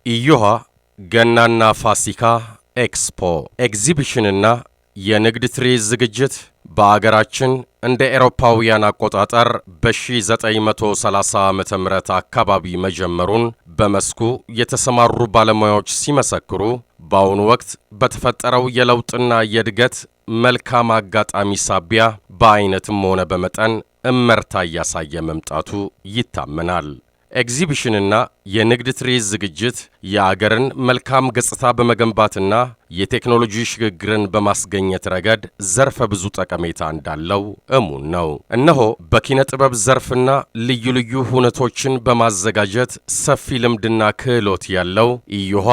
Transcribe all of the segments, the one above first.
ኢዮሃ ገናና ፋሲካ ኤክስፖ ኤግዚቢሽንና የንግድ ትርኢት ዝግጅት በአገራችን እንደ ኤሮፓውያን አቆጣጠር በ1930 ዓመተ ምህረት አካባቢ መጀመሩን በመስኩ የተሰማሩ ባለሙያዎች ሲመሰክሩ፣ በአሁኑ ወቅት በተፈጠረው የለውጥና የእድገት መልካም አጋጣሚ ሳቢያ በአይነትም ሆነ በመጠን እመርታ እያሳየ መምጣቱ ይታመናል። ኤግዚቢሽንና የንግድ ትርኢት ዝግጅት የአገርን መልካም ገጽታ በመገንባትና የቴክኖሎጂ ሽግግርን በማስገኘት ረገድ ዘርፈ ብዙ ጠቀሜታ እንዳለው እሙን ነው። እነሆ በኪነ ጥበብ ዘርፍና ልዩ ልዩ ሁነቶችን በማዘጋጀት ሰፊ ልምድና ክህሎት ያለው ኢዮሃ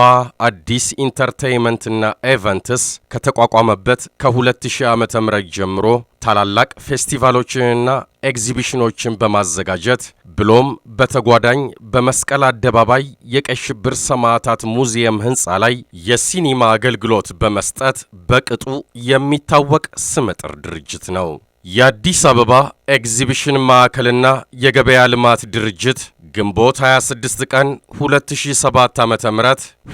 አዲስ ኢንተርቴይንመንትና ኢቨንትስ ከተቋቋመበት ከ2000 ዓመተ ምህረት ጀምሮ ታላላቅ ፌስቲቫሎችንና ኤግዚቢሽኖችን በማዘጋጀት ብሎም በተጓዳኝ በመስቀል አደባባይ የቀይ ሽብር ሰማዕታት ሙዚየም ሕንፃ ላይ የሲኒማ አገልግሎት በመስጠት በቅጡ የሚታወቅ ስመጥር ድርጅት ነው። የአዲስ አበባ ኤግዚቢሽን ማዕከልና የገበያ ልማት ድርጅት ግንቦት 26 ቀን 2007 ዓ.ም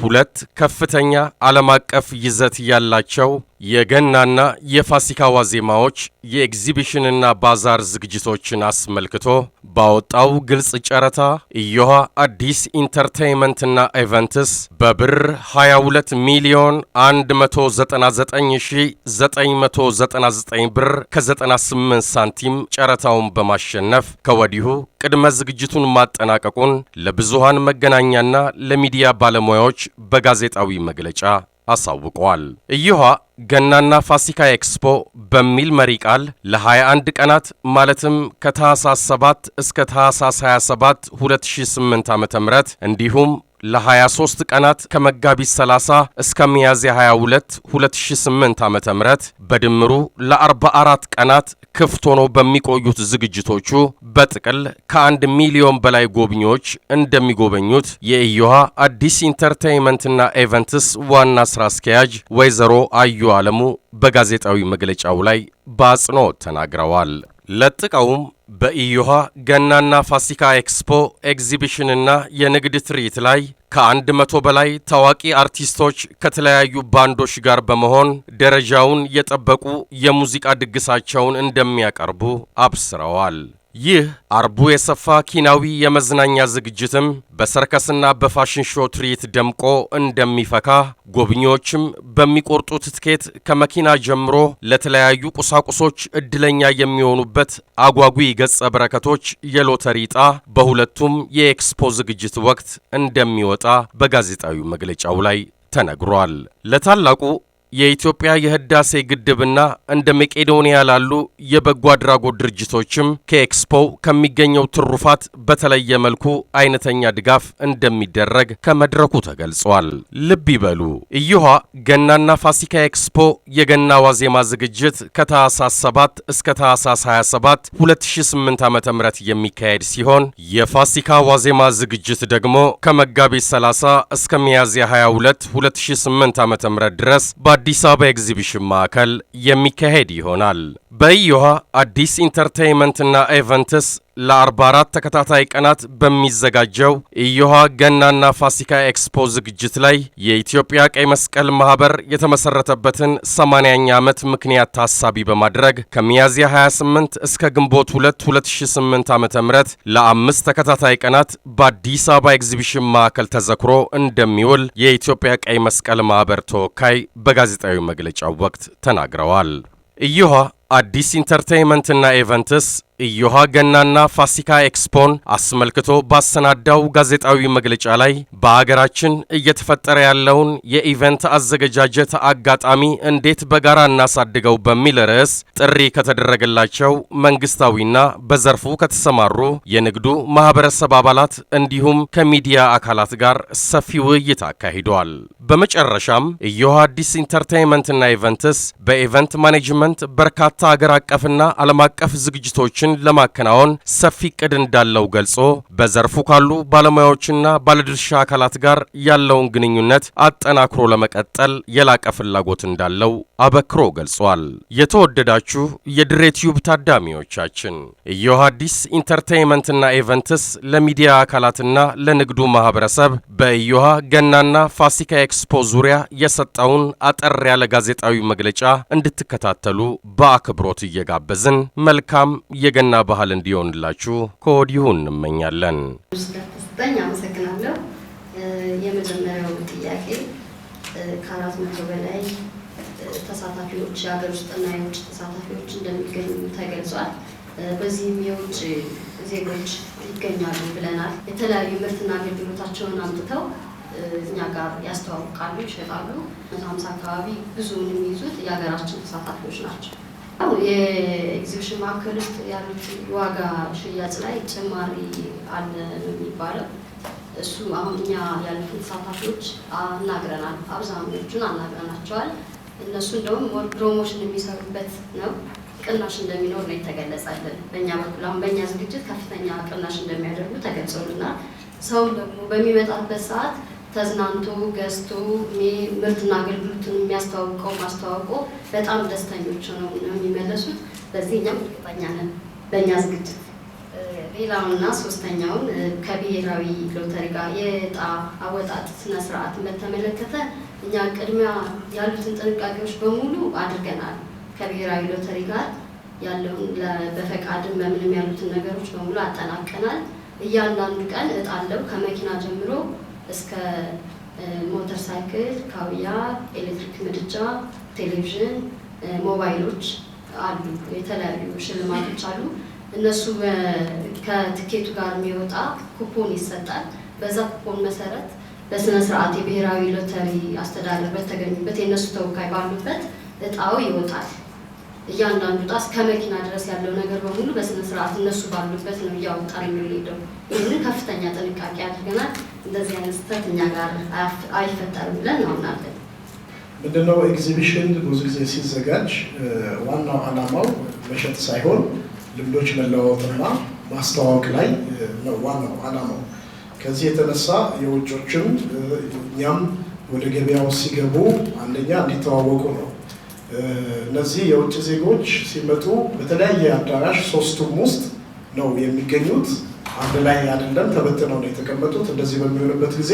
ሁለት ከፍተኛ ዓለም አቀፍ ይዘት ያላቸው የገናና የፋሲካ ዋዜማዎች የኤግዚቢሽንና ባዛር ዝግጅቶችን አስመልክቶ ባወጣው ግልጽ ጨረታ ኢዮሃ አዲስ ኢንተርቴይንመንትና ኢቨንትስ በብር 22,199,999 ብር ከ98 ሳንቲም ጨረታውን በማሸነፍ ከወዲሁ ቅድመ ዝግጅቱን ማጠናቀቁን ለብዙሃን መገናኛና ለሚዲያ ባለሙያዎች በጋዜጣዊ መግለጫ አሳውቀዋል። ኢዮሃ ገናና ፋሲካ ኤክስፖ በሚል መሪ ቃል ለ21 ቀናት ማለትም ከታህሳስ 7 እስከ ታህሳስ 27 2008 ዓ.ም እንዲሁም ለ23 ቀናት ከመጋቢት 30 እስከ ሚያዝያ 22 2008 ዓ.ም በድምሩ ለ44 ቀናት ክፍት ሆኖ በሚቆዩት ዝግጅቶቹ በጥቅል ከ1 ሚሊዮን በላይ ጎብኚዎች እንደሚጎበኙት የኢዮሃ አዲስ ኢንተርቴይንመንትና ኢቨንትስ ዋና ስራ አስኪያጅ ወይዘሮ አዩ አለሙ በጋዜጣዊ መግለጫው ላይ በአጽንኦት ተናግረዋል። ለጥቀውም በኢዮሃ ገናና ፋሲካ ኤክስፖ ኤግዚቢሽንና የንግድ ትርኢት ላይ ከ100 በላይ ታዋቂ አርቲስቶች ከተለያዩ ባንዶች ጋር በመሆን ደረጃውን የጠበቁ የሙዚቃ ድግሳቸውን እንደሚያቀርቡ አብስረዋል። ይህ አርቡ የሰፋ ኪናዊ የመዝናኛ ዝግጅትም በሰርከስና በፋሽን ሾው ትርኢት ደምቆ እንደሚፈካ፣ ጎብኚዎችም በሚቆርጡት ትኬት ከመኪና ጀምሮ ለተለያዩ ቁሳቁሶች እድለኛ የሚሆኑበት አጓጊ ገጸ በረከቶች የሎተሪ ዕጣ በሁለቱም የኤክስፖ ዝግጅት ወቅት እንደሚወጣ በጋዜጣዊ መግለጫው ላይ ተነግሯል። ለታላቁ የኢትዮጵያ የህዳሴ ግድብና እንደ መቄዶንያ ላሉ የበጎ አድራጎት ድርጅቶችም ከኤክስፖው ከሚገኘው ትሩፋት በተለየ መልኩ አይነተኛ ድጋፍ እንደሚደረግ ከመድረኩ ተገልጿል። ልብ ይበሉ፣ ኢዮሃ ገናና ፋሲካ ኤክስፖ የገና ዋዜማ ዝግጅት ከታህሳስ 7 እስከ ታህሳስ 27 2008 ዓ.ም የሚካሄድ ሲሆን የፋሲካ ዋዜማ ዝግጅት ደግሞ ከመጋቢት 30 እስከ ሚያዝያ 22 2008 ዓ.ም ድረስ አዲስ አበባ ኤግዚቢሽን ማዕከል የሚካሄድ ይሆናል። በኢዮሃ አዲስ ኢንተርቴይንመንትና ኢቨንትስ ለ44 ተከታታይ ቀናት በሚዘጋጀው ኢዮሃ ገናና ፋሲካ ኤክስፖ ዝግጅት ላይ የኢትዮጵያ ቀይ መስቀል ማህበር የተመሰረተበትን 80ኛ ዓመት ምክንያት ታሳቢ በማድረግ ከሚያዝያ 28 እስከ ግንቦት 2 2008 ዓ.ም ለ5 ተከታታይ ቀናት በአዲስ አበባ ኤግዚቢሽን ማዕከል ተዘክሮ እንደሚውል የኢትዮጵያ ቀይ መስቀል ማህበር ተወካይ በጋዜጣዊ መግለጫው ወቅት ተናግረዋል። ኢዮሃ አዲስ ኢንተርቴይንመንትና ኢቨንትስ ኢዮሃ ገናና ፋሲካ ኤክስፖን አስመልክቶ ባሰናዳው ጋዜጣዊ መግለጫ ላይ በአገራችን እየተፈጠረ ያለውን የኢቨንት አዘገጃጀት አጋጣሚ እንዴት በጋራ እናሳድገው በሚል ርዕስ ጥሪ ከተደረገላቸው መንግስታዊና በዘርፉ ከተሰማሩ የንግዱ ማህበረሰብ አባላት እንዲሁም ከሚዲያ አካላት ጋር ሰፊ ውይይት አካሂደዋል። በመጨረሻም ኢዮሃ አዲስ ኢንተርቴይንመንትና ኢቨንትስ በኢቨንት ማኔጅመንት በርካታ አገር አቀፍና ዓለም አቀፍ ዝግጅቶችን ለማከናወን ሰፊ ዕቅድ እንዳለው ገልጾ በዘርፉ ካሉ ባለሙያዎችና ባለድርሻ አካላት ጋር ያለውን ግንኙነት አጠናክሮ ለመቀጠል የላቀ ፍላጎት እንዳለው አበክሮ ገልጿል። የተወደዳችሁ የድሬ ቲዩብ ታዳሚዎቻችን ኢዮሃ አዲስ ኢንተርቴይንመንትና ኢቨንትስ ለሚዲያ አካላትና ለንግዱ ማህበረሰብ በኢዮሃ ገናና ፋሲካ ኤክስፖ ዙሪያ የሰጠውን አጠር ያለ ጋዜጣዊ መግለጫ እንድትከታተሉ በአክብሮት እየጋበዝን መልካም የገና ባህል እንዲሆንላችሁ ከወዲሁ እንመኛለን። አመሰግናለሁ። የመጀመሪያው ጥያቄ ከ400 በላይ ተሳታፊዎች የሀገር ውስጥና የውጭ ተሳታፊዎች እንደሚገኙ ተገልጿል። በዚህም የውጭ ዜጎች ይገኛሉ ብለናል። የተለያዩ ምርትና አገልግሎታቸውን አምጥተው እኛ ጋር ያስተዋውቃሉ፣ ይሸጣሉ። 150 አካባቢ ብዙውን የሚይዙት የሀገራችን ተሳታፊዎች ናቸው። የኤግዚቢሽን ማዕከል ውስጥ ያሉት ዋጋ ሽያጭ ላይ ጭማሪ አለ የሚባለው እሱ አሁን እኛ ያሉትን ተሳታፊዎች አናግረናል፣ አብዛኞቹን አናግረናቸዋል። እነሱ እንደውም ሞር ፕሮሞሽን የሚሰሩበት ነው፣ ቅናሽ እንደሚኖር ነው የተገለጸልን። በእኛ በኩል አሁን በእኛ ዝግጅት ከፍተኛ ቅናሽ እንደሚያደርጉ ተገልጾልናል። ሰውም ደግሞ በሚመጣበት ሰዓት ተዝናንቶ ገዝቶ ምርትና አገልግሎቱን የሚያስተዋውቀው ማስተዋወቆ በጣም ደስተኞች ነው የሚመለሱት። በዚህ እኛም እርግጠኛ ነን በእኛ ዝግጅት። ሌላውና ሶስተኛውን ከብሔራዊ ሎተሪ ጋር የዕጣ አወጣጥ ስነ ስርዓትን በተመለከተ እኛ ቅድሚያ ያሉትን ጥንቃቄዎች በሙሉ አድርገናል። ከብሔራዊ ሎተሪ ጋር ያለውን በፈቃድም በምንም ያሉትን ነገሮች በሙሉ አጠናቀናል። እያንዳንዱ ቀን ዕጣ አለው ከመኪና ጀምሮ እስከ ሞተር ሳይክል፣ ካውያ፣ ኤሌክትሪክ ምድጃ፣ ቴሌቪዥን፣ ሞባይሎች አሉ። የተለያዩ ሽልማቶች አሉ። እነሱ ከትኬቱ ጋር የሚወጣ ኩፖን ይሰጣል። በዛ ኩፖን መሰረት በስነ ስርዓት የብሔራዊ ሎተሪ አስተዳደር በተገኙበት የእነሱ ተወካይ ባሉበት ዕጣው ይወጣል። እያንዳንዱ ዕጣ እስከ መኪና ድረስ ያለው ነገር በሙሉ በስነ ስርዓት እነሱ ባሉበት ነው እያወጣን የሚሄደው። ይህንን ከፍተኛ ጥንቃቄ አድርገናል። እንደዚህ አይነት ስህተት እኛ ጋር አይፈጠርም ብለን እናምናለን። ምንድነው ኤግዚቢሽን ብዙ ጊዜ ሲዘጋጅ ዋናው ዓላማው መሸጥ ሳይሆን ልምዶች መለዋወጥና ማስተዋወቅ ላይ ነው ዋናው ዓላማው። ከዚህ የተነሳ የውጮችም እኛም ወደ ገበያው ሲገቡ አንደኛ እንዲተዋወቁ ነው። እነዚህ የውጭ ዜጎች ሲመጡ በተለያየ አዳራሽ ሶስቱም ውስጥ ነው የሚገኙት። አንድ ላይ አይደለም፣ ተበትነው ነው የተቀመጡት። እንደዚህ በሚሆንበት ጊዜ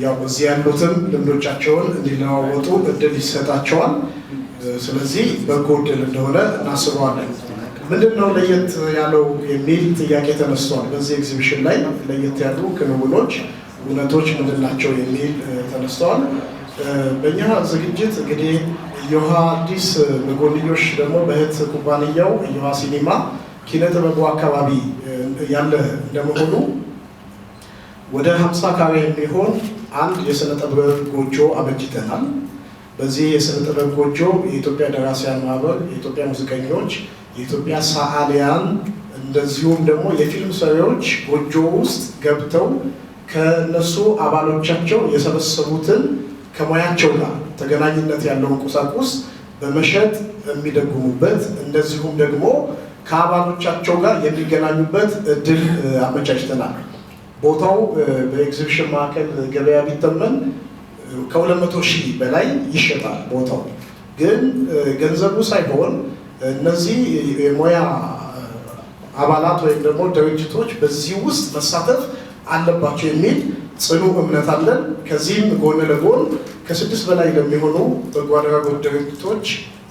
ያው እዚህ ያሉትም ልምዶቻቸውን እንዲለዋወጡ እድል ይሰጣቸዋል። ስለዚህ በጎ እድል እንደሆነ እናስበዋለን። ምንድነው ለየት ያለው የሚል ጥያቄ ተነስቷል። በዚህ ኤግዚቢሽን ላይ ለየት ያሉ ክንውኖች እውነቶች ምንድናቸው የሚል ተነስተዋል። በእኛ ዝግጅት እንግዲህ ኢዮሃ አዲስ በጎንዮሽ ደግሞ በእህት ኩባንያው ኢዮሃ ሲኒማ ኪነ ጥበቡ አካባቢ ያለ እንደመሆኑ ወደ 50 ካሬ የሚሆን አንድ የስነ ጥበብ ጎጆ አበጅተናል። በዚህ የስነ ጥበብ ጎጆ የኢትዮጵያ ደራሲያን ማህበር፣ የኢትዮጵያ ሙዚቀኞች፣ የኢትዮጵያ ሰዓሊያን እንደዚሁም ደግሞ የፊልም ሰሪዎች ጎጆ ውስጥ ገብተው ከነሱ አባሎቻቸው የሰበሰቡትን ከሙያቸው ጋር ተገናኝነት ያለውን ቁሳቁስ በመሸጥ የሚደጉሙበት እንደዚሁም ደግሞ ከአባሎቻቸው ጋር የሚገናኙበት እድል አመቻችተናል። ቦታው በኤግዚቢሽን ማዕከል ገበያ ቢተመን ከ200,000 በላይ ይሸጣል። ቦታው ግን ገንዘቡ ሳይሆን እነዚህ የሙያ አባላት ወይም ደግሞ ድርጅቶች በዚህ ውስጥ መሳተፍ አለባቸው የሚል ጽኑ እምነት አለን። ከዚህም ጎን ለጎን ከ6 በላይ ለሚሆኑ በጎ አድራጎት ድርጅቶች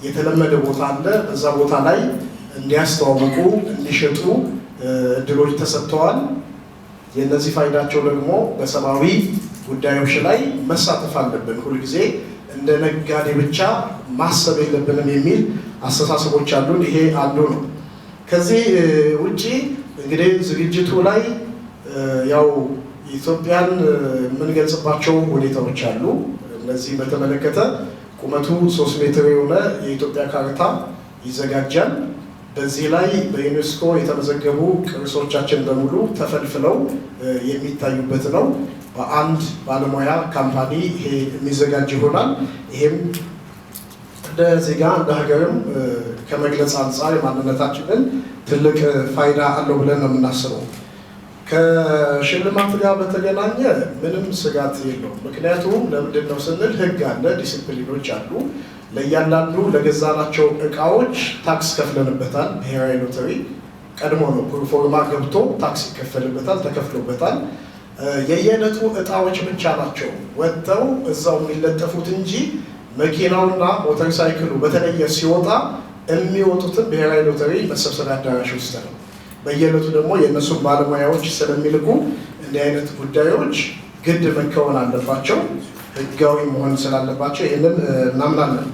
የተለመደ ቦታ አለ። በዛ ቦታ ላይ እንዲያስተዋውቁ እንዲሸጡ እድሎች ተሰጥተዋል። የእነዚህ ፋይዳቸው ደግሞ በሰብአዊ ጉዳዮች ላይ መሳተፍ አለብን፣ ሁልጊዜ እንደ ነጋዴ ብቻ ማሰብ የለብንም የሚል አስተሳሰቦች አሉን። ይሄ አንዱ ነው። ከዚህ ውጪ እንግዲህ ዝግጅቱ ላይ ያው ኢትዮጵያን የምንገልጽባቸው ሁኔታዎች አሉ። እነዚህ በተመለከተ ቁመቱ 3 ሜትር የሆነ የኢትዮጵያ ካርታ ይዘጋጃል። በዚህ ላይ በዩኔስኮ የተመዘገቡ ቅርሶቻችን በሙሉ ተፈልፍለው የሚታዩበት ነው። በአንድ ባለሙያ ካምፓኒ ይሄ የሚዘጋጅ ይሆናል። ይሄም እንደ ዜጋ እንደ ሀገርም ከመግለጽ አንጻር የማንነታችንን ትልቅ ፋይዳ አለው ብለን ነው የምናስበው። ከሽልማት ጋር በተገናኘ ምንም ስጋት የለውም። ምክንያቱም ለምንድን ነው ስንል ህግ አለ፣ ዲሲፕሊኖች አሉ። ለእያንዳንዱ ለገዛናቸው እቃዎች ታክስ ከፍለንበታል። ብሔራዊ ሎተሪ ቀድሞ ነው ፕሮፎርማ ገብቶ ታክስ ይከፈልበታል፣ ተከፍሎበታል። የየዕለቱ እጣዎች ብቻ ናቸው ወጥተው እዛው የሚለጠፉት እንጂ መኪናውና ሞተር ሳይክሉ በተለየ ሲወጣ የሚወጡትን ብሔራዊ ሎተሪ መሰብሰቢያ አዳራሽ ውስጥ ነው። በየዕለቱ ደግሞ የእነሱ ባለሙያዎች ስለሚልኩ እንዲህ አይነት ጉዳዮች ግድ መከወን አለባቸው፣ ህጋዊ መሆን ስላለባቸው ይህንን እናምናለን።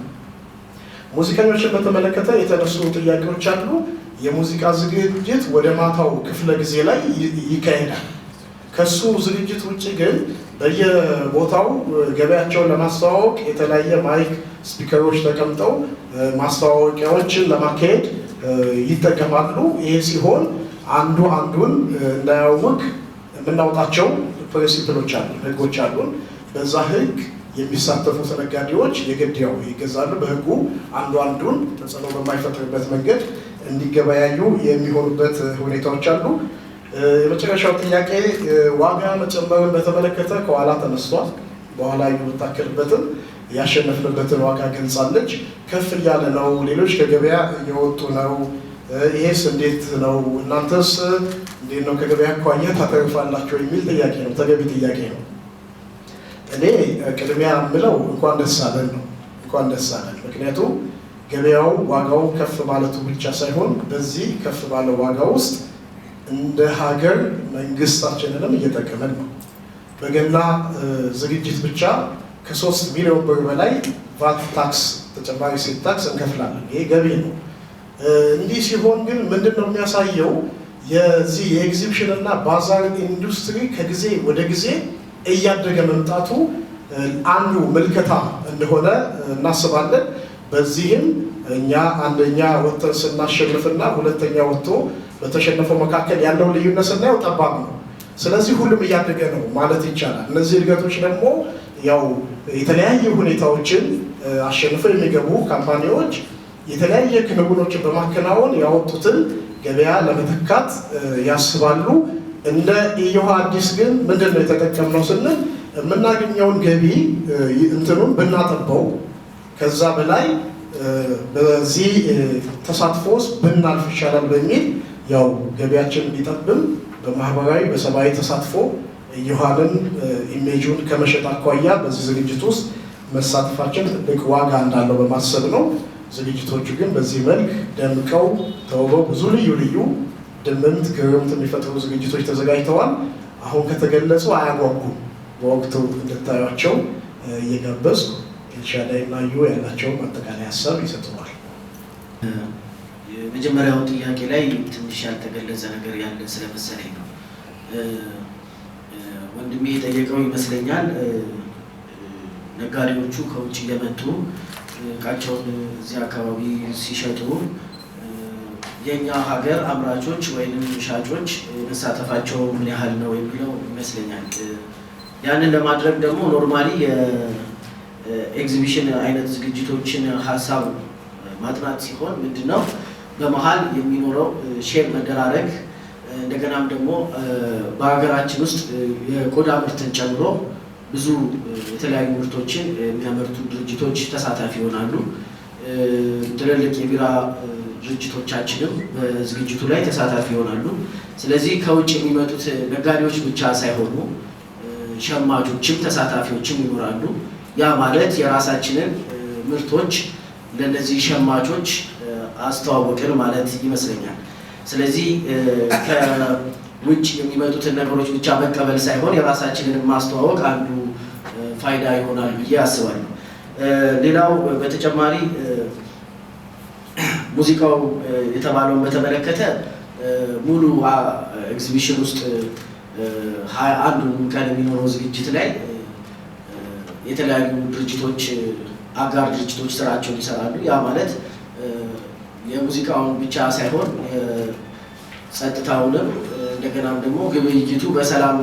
ሙዚቀኞችን በተመለከተ የተነሱ ጥያቄዎች አሉ። የሙዚቃ ዝግጅት ወደ ማታው ክፍለ ጊዜ ላይ ይካሄዳል። ከሱ ዝግጅት ውጭ ግን በየቦታው ገበያቸውን ለማስተዋወቅ የተለያየ ማይክ ስፒከሮች ተቀምጠው ማስተዋወቂያዎችን ለማካሄድ ይጠቀማሉ። ይሄ ሲሆን አንዱ አንዱን እንዳያውቅ የምናወጣቸው ፕሪንሲፕሎች አሉ፣ ህጎች አሉን። በዛ ህግ የሚሳተፉት ነጋዴዎች የግድ ያው ይገዛሉ። በህጉ አንዱ አንዱን ተጽዕኖ በማይፈጥርበት መንገድ እንዲገበያዩ የሚሆኑበት ሁኔታዎች አሉ። የመጨረሻው ጥያቄ ዋጋ መጨመርን በተመለከተ ከኋላ ተነስቷል። በኋላ የምታከልበትን ያሸነፍንበትን ዋጋ ገልጻለች። ከፍ እያለ ነው፣ ሌሎች ከገበያ እየወጡ ነው። ይሄስ እንዴት ነው? እናንተስ እንዴት ነው ከገበያ አኳያ ታተርፋላችሁ? የሚል ጥያቄ ነው፣ ተገቢ ጥያቄ ነው። እኔ ቅድሚያ የምለው እንኳን ደስ አለን ነው። እንኳን ደስ አለን። ምክንያቱም ገበያው ዋጋው ከፍ ማለቱ ብቻ ሳይሆን በዚህ ከፍ ባለ ዋጋ ውስጥ እንደ ሀገር መንግስታችንንም እየጠቀመን ነው። በገና ዝግጅት ብቻ ከ3 ሚሊዮን ብር በላይ ቫት ታክስ ተጨማሪ ሴት ታክስ እንከፍላለን። ይሄ ገቢ ነው። እንዲህ ሲሆን ግን ምንድን ነው የሚያሳየው? የዚህ የኤግዚቢሽን እና ባዛር ኢንዱስትሪ ከጊዜ ወደ ጊዜ እያደገ መምጣቱ አንዱ ምልከታ እንደሆነ እናስባለን። በዚህም እኛ አንደኛ ወጥተን ስናሸንፍና ሁለተኛ ወጥቶ በተሸነፈው መካከል ያለው ልዩነት ስናየው ጠባብ ነው። ስለዚህ ሁሉም እያደገ ነው ማለት ይቻላል። እነዚህ እድገቶች ደግሞ ያው የተለያዩ ሁኔታዎችን አሸንፈው የሚገቡ ካምፓኒዎች የተለያየ ክንውኖችን በማከናወን ያወጡትን ገበያ ለመተካት ያስባሉ። እንደ ኢዮሃ አዲስ ግን ምንድነው የተጠቀምነው ስንል የምናገኘውን ገቢ እንትኑን ብናጠበው ከዛ በላይ በዚህ ተሳትፎ ውስጥ ብናልፍ ይሻላል በሚል ያው ገቢያችን እንዲጠብም በማህበራዊ በሰብአዊ ተሳትፎ ኢዮሃንን ኢሜጁን ከመሸጥ አኳያ በዚህ ዝግጅት ውስጥ መሳተፋችን ትልቅ ዋጋ እንዳለው በማሰብ ነው። ዝግጅቶቹ ግን በዚህ መልክ ደምቀው ተውበው ብዙ ልዩ ልዩ ድምምት ግርምት የሚፈጥሩ ዝግጅቶች ተዘጋጅተዋል። አሁን ከተገለጹ አያጓጉም። በወቅቱ እንድታዩቸው እየጋበዝኩ ኤልሻዳይ እና ዩ ያላቸውን አጠቃላይ ሀሳብ ይሰጡናል። የመጀመሪያው ጥያቄ ላይ ትንሽ ያልተገለጸ ነገር ያለ ስለመሰለኝ ነው ወንድሜ የጠየቀው ይመስለኛል። ነጋዴዎቹ ከውጭ እየመጡ እቃቸውን እዚህ አካባቢ ሲሸጡ የኛ ሀገር አምራቾች ወይም ሻጮች መሳተፋቸው ምን ያህል ነው የሚለው ይመስለኛል። ያንን ለማድረግ ደግሞ ኖርማሊ የኤግዚቢሽን አይነት ዝግጅቶችን ሀሳብ ማጥናት ሲሆን ምንድነው በመሃል የሚኖረው ሼር መደራረግ፣ እንደገናም ደግሞ በሀገራችን ውስጥ የቆዳ ምርትን ጨምሮ ብዙ የተለያዩ ምርቶችን የሚያመርቱ ድርጅቶች ተሳታፊ ይሆናሉ። ትልልቅ የቢራ ድርጅቶቻችንም በዝግጅቱ ላይ ተሳታፊ ይሆናሉ። ስለዚህ ከውጭ የሚመጡት ነጋዴዎች ብቻ ሳይሆኑ ሸማቾችም ተሳታፊዎችም ይኖራሉ። ያ ማለት የራሳችንን ምርቶች ለነዚህ ሸማቾች አስተዋወቅን ማለት ይመስለኛል። ስለዚህ ከውጭ የሚመጡትን ነገሮች ብቻ መቀበል ሳይሆን የራሳችንን ማስተዋወቅ አንዱ ፋይዳ ይሆናል ብዬ አስባለሁ። ሌላው በተጨማሪ ሙዚቃው የተባለውን በተመለከተ ሙሉ ኤግዚቢሽን ውስጥ 21 ቀን የሚኖረው ዝግጅት ላይ የተለያዩ ድርጅቶች አጋር ድርጅቶች ስራቸውን ይሰራሉ። ያ ማለት የሙዚቃውን ብቻ ሳይሆን ጸጥታውንም እንደገናም ደግሞ ግብይቱ በሰላም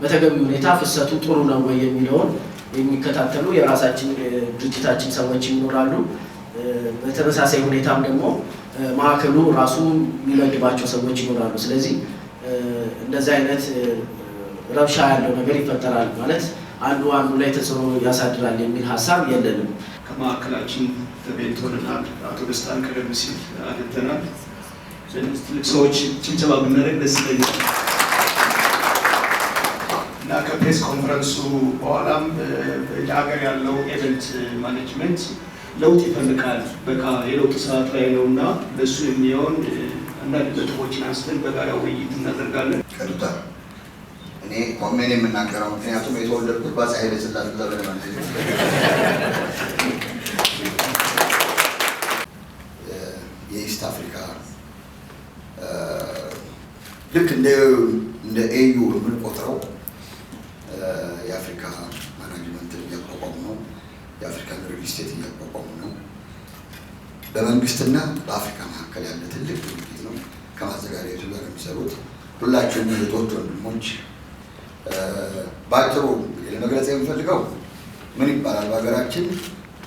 በተገቢ ሁኔታ ፍሰቱ ጥሩ ነው ወይ የሚለውን የሚከታተሉ የራሳችን ድርጅታችን ሰዎች ይኖራሉ። በተመሳሳይ ሁኔታም ደግሞ ማዕከሉ ራሱ የሚመድባቸው ሰዎች ይኖራሉ። ስለዚህ እንደዚህ አይነት ረብሻ ያለው ነገር ይፈጠራል ማለት አንዱ ላይ ተጽዕኖ ያሳድራል የሚል ሀሳብ የለንም። ከማዕከላችን ተገኝቶልናል። አቶ ደስታን ቀደም ሲል አግኝተናል። ትልቅ ሰዎች ጭብጨባ ብናደርግ ደስ ይለኛል እና ከፕሬስ ኮንፈረንሱ በኋላም ሀገር ያለው ኤቨንት ማኔጅመንት ለውጥ ይፈልጋል። በቃ የለውጥ ሰዓት ላይ ነው እና ለእሱ የሚሆን አንዳንድ ነጥቦችን አንስተን በጋራ ውይይት እናደርጋለን። ቀጥታ እኔ ኮሜን የምናገረው ምክንያቱም የተወለድኩት በአፄ ኃይለ ሥላሴ ዘመነ መንግስት የኢስት አፍሪካ ልክ እንደ ኤዩ የምንቆጥረው የአፍሪካ ማናጅመንትን እያቋቋሙ ነው። የአፍሪካን ሪል ስቴት እያቋቋሙ ነው። በመንግስትና በአፍሪካ መካከል ያለ ትልቅ ድርጅት ነው። ከማዘጋጀቱ ጋር የሚሰሩት ሁላችሁም እህቶች፣ ወንድሞች ባጭሩ ለመግለጽ የምፈልገው ምን ይባላል በሀገራችን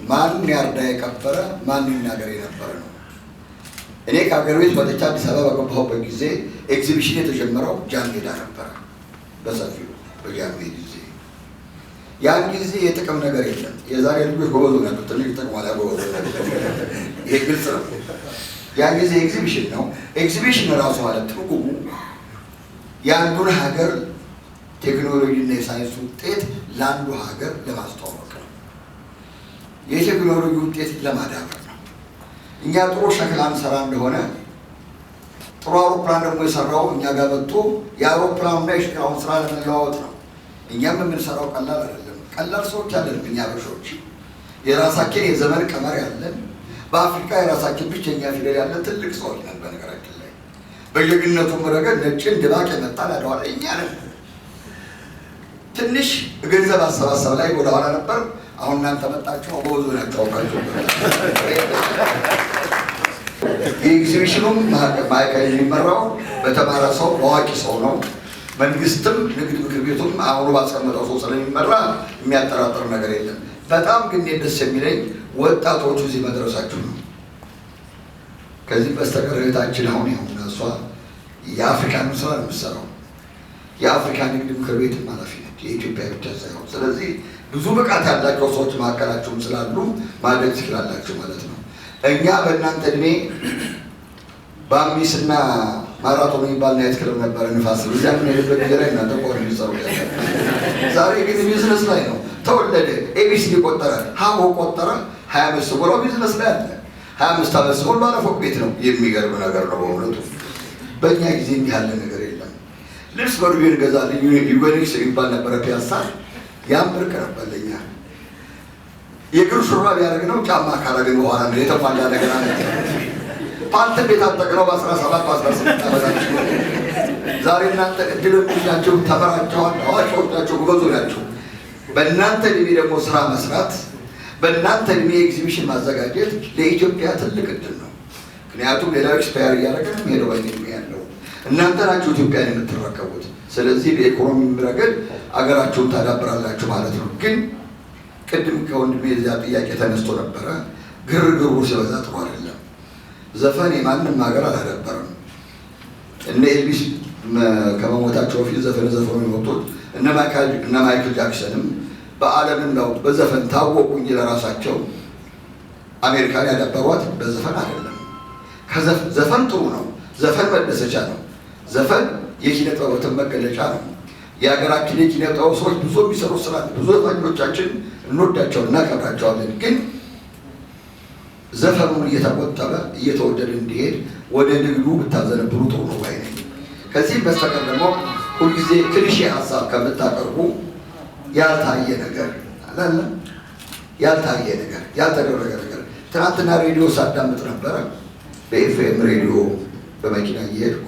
ማን ያርዳ የቀበረ ማን ይናገር የነበረ ነው። እኔ ከሀገር ቤት ወጥቼ አዲስ አበባ በገባሁበት ጊዜ ኤግዚቢሽን የተጀመረው ጃን ሜዳ ነበረ በሰፊው በጃን ሜዳ ጊዜ። ያን ጊዜ የጥቅም ነገር የለም። የዛሬ ልጆች ጎበዞ ናቸው። ትንሽ ጥቅም አላ ጎበዞ ናቸው። ይሄ ግልጽ ነው። ያን ጊዜ ኤግዚቢሽን ነው። ኤግዚቢሽን ራሱ ማለት ትርጉሙ የአንዱን ሀገር ቴክኖሎጂና የሳይንስ ውጤት ለአንዱ ሀገር ለማስተዋወቅ ነው። የቴክኖሎጂ ውጤት ለማዳበር ነው። እኛ ጥሩ ሸክላ እንሰራ እንደሆነ ጥሩ አውሮፕላን ደግሞ የሰራው እኛ ጋር መጥቶ የአውሮፕላኑና የሸክላውን ስራ ለመለዋወጥ ነው። እኛም የምንሰራው ቀላል አይደለም። ቀላል ሰዎች አለን። እኛ አበሾች የራሳችን የዘመን ቀመር ያለን በአፍሪካ የራሳችን ብቸኛ ፊደል ያለን ትልቅ ሰዎች ነን። በነገራችን ላይ በየግነቱም ረገድ ነጭን ድባቅ የመጣን አድዋል እኛ ነን። ትንሽ ገንዘብ አሰባሰብ ላይ ወደኋላ ነበር። አሁን እናንተ መጣችሁ በብዙ ናቸው አውቃችሁ። የኤግዚቢሽኑም ማዕከል የሚመራው በተማረ ሰው በአዋቂ ሰው ነው። መንግስትም ንግድ ምክር ቤቱም አሁኑ ባስቀመጠው ሰው ስለሚመራ የሚያጠራጥር ነገር የለም። በጣም ግን ደስ የሚለኝ ወጣቶቹ እዚህ መድረሳችሁ ነው። ከዚህ በስተቀር እህታችን አሁን ይሁን እሷ የአፍሪካን ስራ ነው የምትሰራው። የአፍሪካ ንግድ ምክር ቤትም ኃላፊ ነች፣ የኢትዮጵያ ብቻ ሳይሆን። ስለዚህ ብዙ ብቃት ያላቸው ሰዎች መካከላችሁም ስላሉ ማድረግ ትችላላችሁ ማለት ነው። እኛ በእናንተ እድሜ በአምቢስና ማራቶን የሚባል ናይት ክለብ ነበረ ንፋስ እዚያ የምንሄድበት ጊዜ ላይ እናንተ ቆር የሚሰሩ ዛሬ ግን ቢዝነስ ላይ ነው። ተወለደ ኤቢሲዲ ቆጠረ፣ ሀሁ ቆጠረ፣ 25 ብሎ ቢዝነስ ላይ አለ። 25 ዓመት ሲሆን ባለፎቅ ቤት ነው። የሚገርም ነገር ነው በእውነቱ። በእኛ ጊዜ እንዲህ ያለ ነገር የለም። ልብስ በዱቤ እንገዛለን። ዩኒክስ የሚባል ነበረ ፒያሳ። ያም ብርቅ ነበር ለእኛ። የእግር ሹራብ ያደረግነው ጫማ ካረግን በኋላ ነው የተሟላ ነገር አለ። ፓንትን ቤት አጠቅነው በ17 በ18 ዓመታችሁ። ዛሬ እናንተ እድለኞች ናችሁ፣ ተመራችኋል፣ አዋቂዎች ናቸው፣ ጎበዞ ናቸው። በእናንተ እድሜ ደግሞ ስራ መስራት፣ በእናንተ እድሜ ኤግዚቢሽን ማዘጋጀት ለኢትዮጵያ ትልቅ እድል ነው። ምክንያቱም ሌላው ኤክስፓየር እያደረገ ነው የሚሄደው እድሜ ያለው። እናንተ ናችሁ ኢትዮጵያን የምትረከቡት። ስለዚህ በኢኮኖሚ ረገድ አገራችሁን ታዳብራላችሁ ማለት ነው። ግን ቅድም ከወንድሜ እዚያ ጥያቄ ተነስቶ ነበረ፣ ግርግሩ ሲበዛ ጥሩ አይደለም። ዘፈን የማንም ሀገር አላዳበረም። እነ ኤልቪስ ከመሞታቸው በፊት ዘፈን ዘፈኑ የወጡት እነ ማይክል ጃክሰንም በዓለምም ነው በዘፈን ታወቁ እንጂ ለራሳቸው አሜሪካን ያዳበሯት በዘፈን አይደለም። ዘፈን ጥሩ ነው። ዘፈን መደሰቻ ነው። ዘፈን የኪነ ጥበብን መገለጫ ነው። የሀገራችን የኪነ ጥበብ ሰዎች ብዙ የሚሰሩ ስራ ብዙ ዘፋኞቻችን እንወዳቸው እናከብራቸዋለን። ግን ዘፈኑን እየተቆጠበ እየተወደደ እንዲሄድ ወደ ንግዱ ብታዘነብሩ ጥሩ ነው ባይ ነኝ። ከዚህም በስተቀር ደግሞ ሁልጊዜ ክሊሼ ሀሳብ ከምታቀርቡ ያልታየ ነገር አላለ፣ ያልታየ ነገር፣ ያልተደረገ ነገር። ትናንትና ሬዲዮ ሳዳምጥ ነበረ፣ በኤፍኤም ሬዲዮ በመኪና እየሄድኩ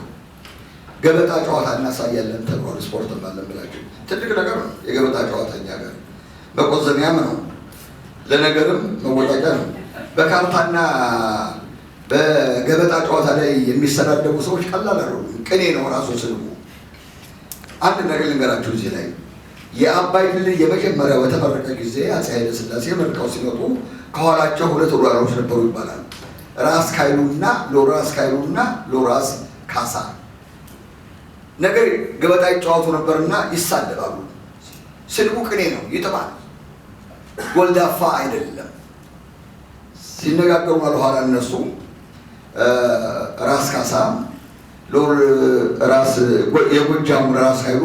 ገበጣ ጨዋታ እናሳያለን ተብሏል። ስፖርት ባለን ብላችሁ ትልቅ ነገር ነው። የገበጣ ጨዋታ እኛ ጋር መቆዘሚያም ነው፣ ለነገርም መወጣጫ ነው። በካርታና በገበጣ ጨዋታ ላይ የሚሰዳደቡ ሰዎች ቀላል አይደሉም። ቅኔ ነው ራሱ ስልቡ። አንድ ነገር ልንገራችሁ እዚህ ላይ የአባይ ድልድይ የመጀመሪያው በተመረቀ ጊዜ አፄ ኃይለ ሥላሴ መርቀው ሲመጡ ከኋላቸው 2 ዶላሮች ነበሩ ይባላል። ራስ ካይሉና ሎራስ ካሳ ነገር ገበጣ ይጫወቱ ነበርና ይሳደባሉ። ስድቡ ቅኔ ነው፣ ይጥማል፣ ጎልዳፋ አይደለም። ሲነጋገሩ በኋላ እነሱ ራስ ካሳ የጎጃሙ ራስ ኃይሉ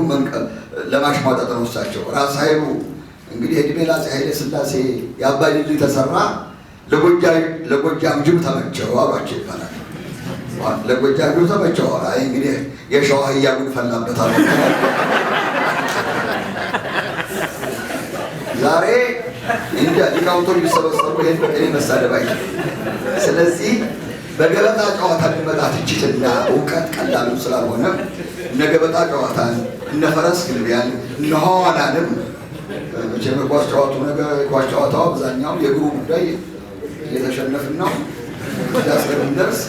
ለማሽሟጠጥ ነው እሳቸው። ራስ ኃይሉ እንግዲህ እድሜ ለአፄ ኃይለ ሥላሴ የአባይ ድልድይ ተሰራ ለጎጃም ጅብ ተመቸው አሏቸው ይባላል። ለጎጃም ጅብ ተመቸው። አይ እንግዲህ የሸዋ አህያ ጉድ ፈላበታል። ዛሬ እንጃ ሊቃውንቶች ቢሰበሰቡ ይሄን በቅኔ መሳደብ አይችልም። ስለዚህ በገበጣ ጨዋታ የሚመጣ ትችትና እውቀት ቀላሉ ስላልሆነ እነ ገበጣ ጨዋታን እነ ፈረስ ግልቢያን እነ ሐዋናንም መቼም ኳስ ጨዋታው አብዛኛው የእግሩ ጉዳይ እየተሸነፍን ነው። ያስገድደርስ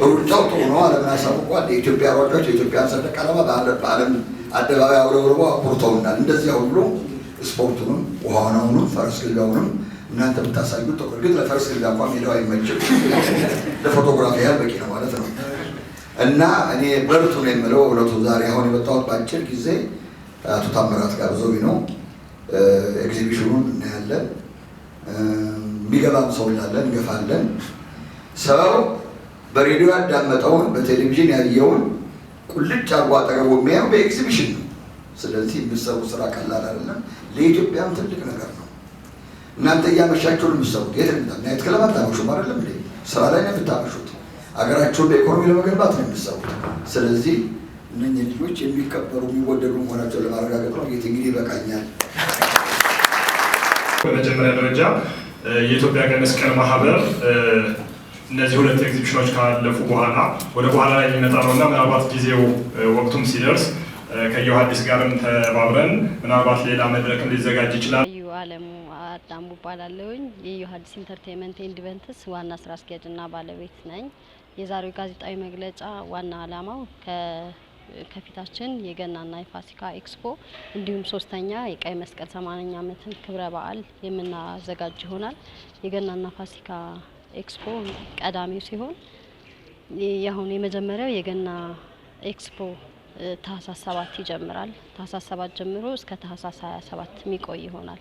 ሩጫው ጥሩ ነው። ዓለምን አሳውቋል። የኢትዮጵያ ሯጮች የኢትዮጵያን ሰንደቅ ዓላማ በዓለም አደባባይ አውለብልበው አኩርተውናል። እንደዚያ ሁሉ ስፖርቱንም ውሃውንም ፈረስ ግልቢያውንም እናንተ ብታሳዩት ጥሩ። ግን ለፈረስ ግልቢያ እንኳን ሜዳው አይመችም። ለፎቶግራፊ ያህል በቂ ነው ማለት ነው። እና እኔ በርቱ ነው የምለው እውነቱ። ዛሬ አሁን የመጣሁት በአጭር ጊዜ አቶ ታምራት ጋብዘውኝ ነው። ኤግዚቢሽኑን እናያለን። የሚገባም ሰው እንዳለን እንገፋለን። ሰው በሬዲዮ ያዳመጠውን በቴሌቪዥን ያየውን ቁልጭ አርጎ አጠገቡ የሚያየው በኤግዚቢሽን ነው። ስለዚህ የሚሰሩ ስራ ቀላል አይደለም። ለኢትዮጵያም ትልቅ ነገር ነው። እናንተ እያመሻችሁ ነው የምትሰሩት። የት ነው ናይት ክለብ አታመሹም አይደለም እንዴ? ስራ ላይ ነው የምታመሹት። አገራችሁን በኢኮኖሚ ለመገንባት ነው የምትሰሩት። ስለዚህ እነኚህ ልጆች የሚከበሩ የሚወደዱ መሆናቸውን ለማረጋገጥ ነው። ጌት እንግዲህ ይበቃኛል። በመጀመሪያ ደረጃ የኢትዮጵያ ቀይ መስቀል ማህበር እነዚህ 2 ኤግዚቢሽኖች ካለፉ በኋላ ወደ በኋላ ላይ የሚመጣ ነውና ምናልባት ጊዜው ወቅቱም ሲደርስ ከዮሐንስ ጋርም ተባብረን ምናልባት ሌላ መድረክም ሊዘጋጅ ይችላል። አለሙ አዳሙ ባላለውኝ የዮሐንስ ኢንተርቴይንመንት ኤንድ ኢቨንትስ ዋና ስራ አስኪያጅ እና ባለቤት ነኝ። የዛሬው ጋዜጣዊ መግለጫ ዋና ዓላማው ከፊታችን የገናና የፋሲካ ኤክስፖ እንዲሁም 3ኛ የቀይ መስቀል 80ኛ ዓመትን ክብረ በዓል የምናዘጋጅ ይሆናል። የገናና ፋሲካ ኤክስፖ ቀዳሚው ሲሆን ያሁን የመጀመሪያው የገና ኤክስፖ ታህሳስ 7 ይጀምራል። ታህሳስ 7 ጀምሮ እስከ ታህሳስ 27 የሚቆይ ይሆናል።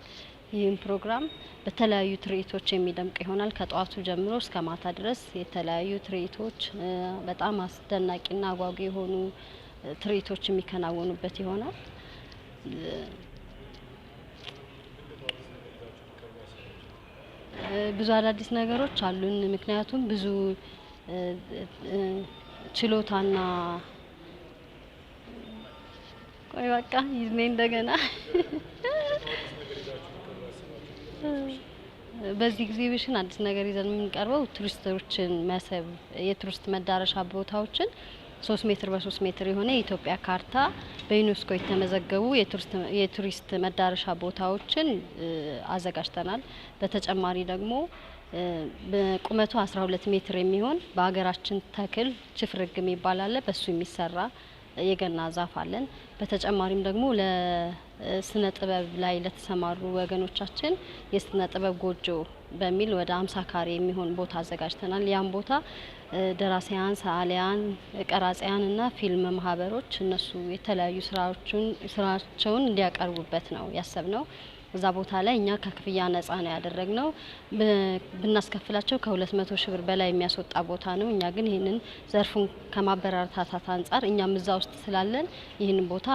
ይህም ፕሮግራም በተለያዩ ትርኢቶች የሚደምቅ ይሆናል። ከጠዋቱ ጀምሮ እስከ ማታ ድረስ የተለያዩ ትርኢቶች፣ በጣም አስደናቂና አጓጊ የሆኑ ትርኢቶች የሚከናወኑበት ይሆናል። ብዙ አዳዲስ ነገሮች አሉን። ምክንያቱም ብዙ ችሎታና ቆይ በቃ ይዝኔ እንደገና በዚህ ኤግዚቢሽን አዲስ ነገር ይዘን የምንቀርበው ቱሪስቶችን መስህብ የቱሪስት መዳረሻ ቦታዎችን 3 ሜትር በ3 ሜትር የሆነ የኢትዮጵያ ካርታ በዩኔስኮ የተመዘገቡ የቱሪስት መዳረሻ ቦታዎችን አዘጋጅተናል። በተጨማሪ ደግሞ በቁመቱ 12 ሜትር የሚሆን በሀገራችን ተክል ችፍርግ የሚባል አለ። በሱ የሚሰራ የገና ዛፍ አለን። በተጨማሪም ደግሞ ለስነ ጥበብ ላይ ለተሰማሩ ወገኖቻችን የስነ ጥበብ ጎጆ በሚል ወደ 50 ካሬ የሚሆን ቦታ አዘጋጅተናል። ያን ቦታ ደራሲያን፣ ሰዓሊያን፣ ቀራጺያን እና ፊልም ማህበሮች እነሱ የተለያዩ ስራቸውን እንዲያቀርቡበት ነው ያሰብነው። እዛ ቦታ ላይ እኛ ከክፍያ ነጻ ነው ያደረግነው። ብናስከፍላቸው ከ200 ሺህ ብር በላይ የሚያስወጣ ቦታ ነው። እኛ ግን ይህንን ዘርፉን ከማበረታታት አንጻር እኛም እዛ ውስጥ ስላለን ይህንን ቦታ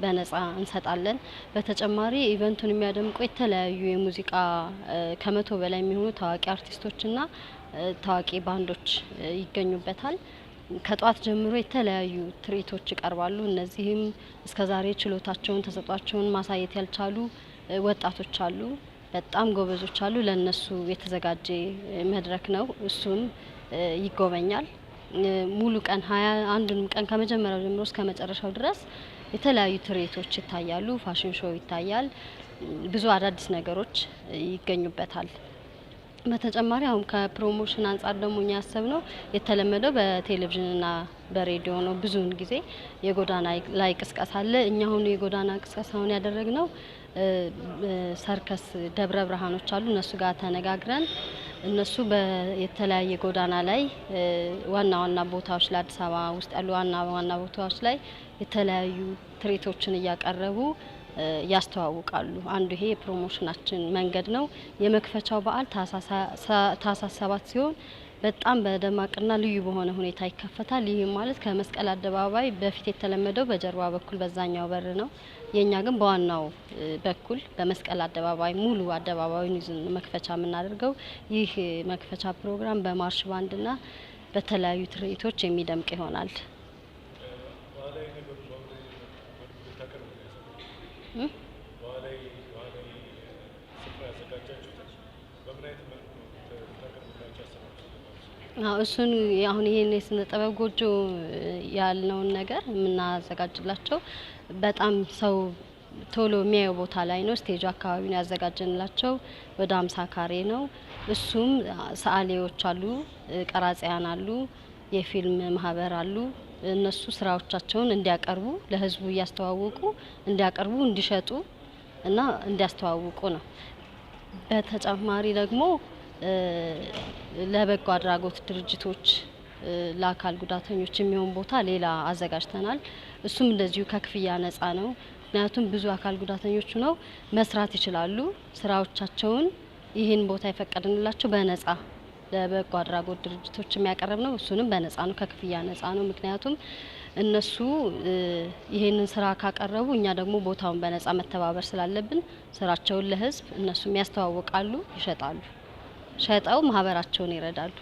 በነጻ እንሰጣለን። በተጨማሪ ኢቨንቱን የሚያደምቁ የተለያዩ የሙዚቃ ከ100 በላይ የሚሆኑ ታዋቂ አርቲስቶችና ታዋቂ ባንዶች ይገኙበታል። ከጧት ጀምሮ የተለያዩ ትርኢቶች ይቀርባሉ። እነዚህም እስከዛሬ ችሎታቸውን ተሰጧቸውን ማሳየት ያልቻሉ ወጣቶች አሉ፣ በጣም ጎበዞች አሉ። ለነሱ የተዘጋጀ መድረክ ነው። እሱም ይጎበኛል። ሙሉ ቀን 21ንም ቀን ከመጀመሪያው ጀምሮ እስከ መጨረሻው ድረስ የተለያዩ ትርኢቶች ይታያሉ። ፋሽን ሾው ይታያል። ብዙ አዳዲስ ነገሮች ይገኙበታል። በተጨማሪ አሁን ከፕሮሞሽን አንጻር ደግሞ እኛ ያሰብነው የተለመደው በቴሌቪዥንና በሬዲዮ ነው። ብዙውን ጊዜ የጎዳና ላይ ቅስቀሳ አለ። እኛ አሁን የጎዳና ቅስቀሳውን ያደረግነው ሰርከስ ደብረ ብርሃኖች አሉ። እነሱ ጋር ተነጋግረን እነሱ የተለያየ ጎዳና ላይ ዋና ዋና ቦታዎች ለአዲስ አበባ ውስጥ ያሉ ዋና ቦታዎች ላይ የተለያዩ ትርኢቶችን እያቀረቡ ያስተዋውቃሉ። አንዱ ይሄ የፕሮሞሽናችን መንገድ ነው። የመክፈቻው በዓል ታህሳስ 7 ሲሆን በጣም በደማቅና ልዩ በሆነ ሁኔታ ይከፈታል። ይህም ማለት ከመስቀል አደባባይ በፊት የተለመደው በጀርባ በኩል በዛኛው በር ነው። የኛ ግን በዋናው በኩል በመስቀል አደባባይ ሙሉ አደባባዩን ይዘን መክፈቻ የምናደርገው። ይህ መክፈቻ ፕሮግራም በማርሽ ባንድና በተለያዩ ትርኢቶች የሚደምቅ ይሆናል። እሱን አሁን ይሄን የስነ ጥበብ ጎጆ ያልነውን ነገር የምናዘጋጅላቸው በጣም ሰው ቶሎ የሚያየው ቦታ ላይ ነው። ስቴጅ አካባቢ ነው ያዘጋጀንላቸው። ወደ 50 ካሬ ነው። እሱም ሰዓሊዎች አሉ፣ ቀራጺያን አሉ፣ የፊልም ማህበር አሉ። እነሱ ስራዎቻቸውን እንዲያቀርቡ ለህዝቡ እያስተዋወቁ እንዲያቀርቡ፣ እንዲሸጡ እና እንዲያስተዋውቁ ነው። በተጨማሪ ደግሞ ለበጎ አድራጎት ድርጅቶች ለአካል ጉዳተኞች የሚሆን ቦታ ሌላ አዘጋጅተናል። እሱም እንደዚሁ ከክፍያ ነፃ ነው። ምክንያቱም ብዙ አካል ጉዳተኞች ነው መስራት ይችላሉ። ስራዎቻቸውን ይህን ቦታ የፈቀድንላቸው በነፃ ለበጎ አድራጎት ድርጅቶች የሚያቀርብ ነው። እሱንም በነፃ ነው፣ ከክፍያ ነፃ ነው። ምክንያቱም እነሱ ይሄንን ስራ ካቀረቡ እኛ ደግሞ ቦታውን በነፃ መተባበር ስላለብን ስራቸውን ለህዝብ እነሱም ያስተዋውቃሉ፣ ይሸጣሉ። ሸጠው ማህበራቸውን ይረዳሉ።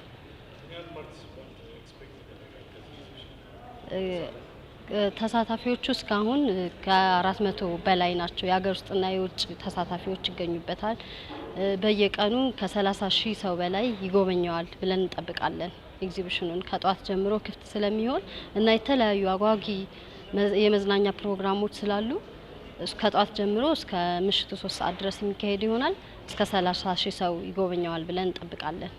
ተሳታፊዎቹ እስካሁን ከ400 በላይ ናቸው። የሀገር ውስጥና የውጭ ተሳታፊዎች ይገኙበታል። በየቀኑ ከ30,000 ሰው በላይ ይጎበኘዋል ብለን እንጠብቃለን። ኤግዚቢሽኑን ከጧት ጀምሮ ክፍት ስለሚሆን እና የተለያዩ አጓጊ የመዝናኛ ፕሮግራሞች ስላሉ ከጧት ጀምሮ እስከ ምሽቱ 3 ሰዓት ድረስ የሚካሄድ ይሆናል። እስከ 30,000 ሰው ይጎበኘዋል ብለን እንጠብቃለን።